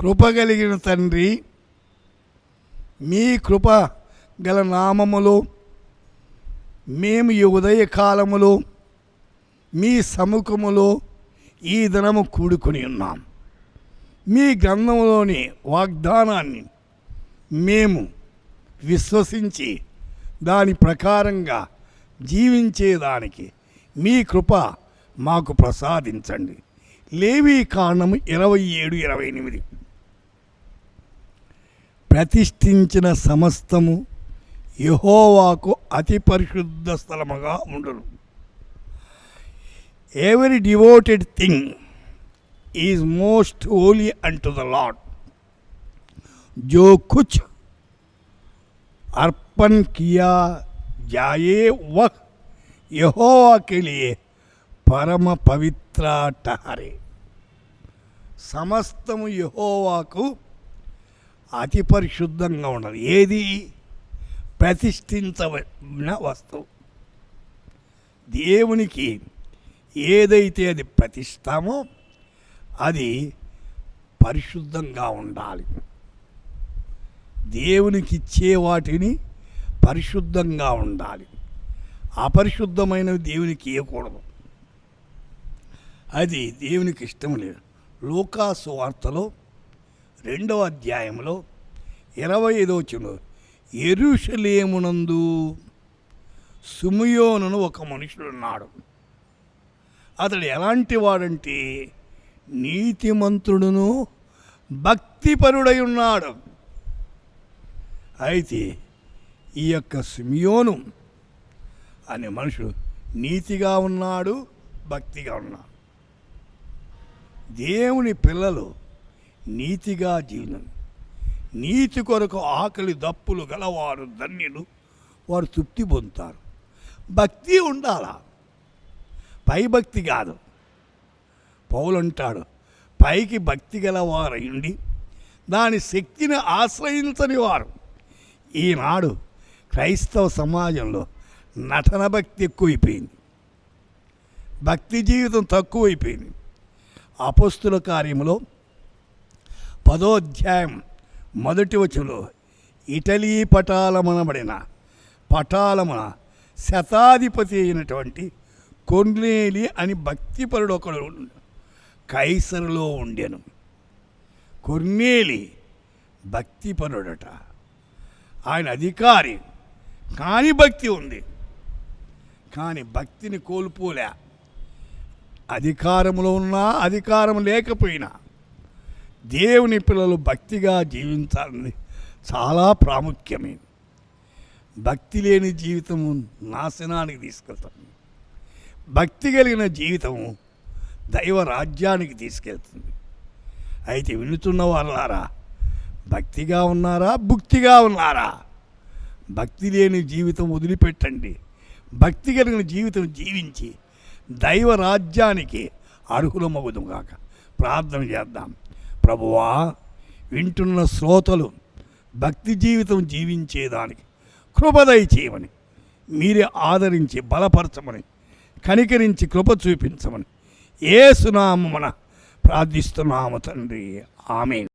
కృప కలిగిన తండ్రి, మీ కృప గల నామములో మేము ఈ ఉదయకాలములో మీ సముఖములో ఈ దినము కూడుకొని ఉన్నాం. మీ గ్రంథంలోని వాగ్దానాన్ని మేము విశ్వసించి దాని ప్రకారంగా జీవించేదానికి మీ కృప మాకు ప్రసాదించండి. లేవీ కాండము 27-28. ప్రతిష్ఠించిన సమస్తము యెహోవాకు అతి పరిశుద్ధ స్థలముగా ఉండును. Every devoted thing is most holy unto the Lord. जो कुछ अर्पण किया जाए वह यहोवा के लिए పరమ పవిత్ర టహరే. సమస్తము యెహోవాకు అతి పరిశుద్ధంగా ఉండాలి. ఏది? ప్రతిష్ఠించబడిన వస్తువు. దేవునికి ఏదైతే అది ప్రతిష్ఠామో అది పరిశుద్ధంగా ఉండాలి. దేవునికి ఇచ్చే వాటిని పరిశుద్ధంగా ఉండాలి. అపరిశుద్ధమైనవి దేవునికి ఇవ్వకూడదు. అది దేవునికి ఇష్టం లేదు. లూకాసు వార్తలో 2వ అధ్యాయంలో 25వ వచనంలో యెరూషలేమునందు సిమియోను ఒక మనుషుడు ఉన్నాడు. అతడు ఎలాంటి వాడంటే నీతిమంతుడును భక్తిపరుడై ఉన్నాడు. అయితే ఈ యొక్క సిమియోను అనే మనుషుడు నీతిగా ఉన్నాడు, భక్తిగా ఉన్నాడు. దేవుని పిల్లలు నీతిగా జీవనం, నీతి కొరకు ఆకలి దప్పులు గలవారు ధన్యులు, వారు తృప్తి పొందుతారు. భక్తి ఉండాలా, పై భక్తి కాదు. పౌలు అంటాడు, పైకి భక్తి గలవారయుండి దాని శక్తిని ఆశ్రయించని వారు. ఈనాడు క్రైస్తవ సమాజంలో నటన భక్తి ఎక్కువైపోయింది, భక్తి జీవితం తక్కువైపోయింది. అపోస్తుల కార్యములో 10వ అధ్యాయం 1వ వచనంలో ఇటలీ పటాలమనబడిన పటాలమున శతాధిపతి అయినటువంటి కొర్నేలి అని భక్తిపరుడు ఒకడు కైసరులో ఉండెను. కొర్నేలి భక్తిపరుడట. ఆయన అధికారి, కానీ భక్తి ఉంది. కానీ భక్తిని కోల్పోలే. అధికారంలో ఉన్నా అధికారం లేకపోయినా దేవుని పిల్లలు భక్తిగా జీవించాలని చాలా ప్రాముఖ్యమైనది. భక్తి లేని జీవితము నాశనానికి తీసుకెళ్తుంది. భక్తి కలిగిన జీవితము దైవ రాజ్యానికి తీసుకెళ్తుంది. అయితే వినుతున్న వాళ్ళారా, భక్తిగా ఉన్నారా, భుక్తిగా ఉన్నారా? భక్తి లేని జీవితం వదిలిపెట్టండి. భక్తి కలిగిన జీవితం జీవించి దైవ రాజ్యానికి అర్హులమగుదుగాక. ప్రార్థన చేద్దాం. ప్రభువా, వింటున్న శ్రోతలు భక్తి జీవితం జీవించేదానికి కృప దయచేయమని, మీరే ఆదరించి బలపరచమని, కనికరించి కృప చూపించమని యేసు నామమున ప్రార్థిస్తున్నాము తండ్రి. ఆమేన్.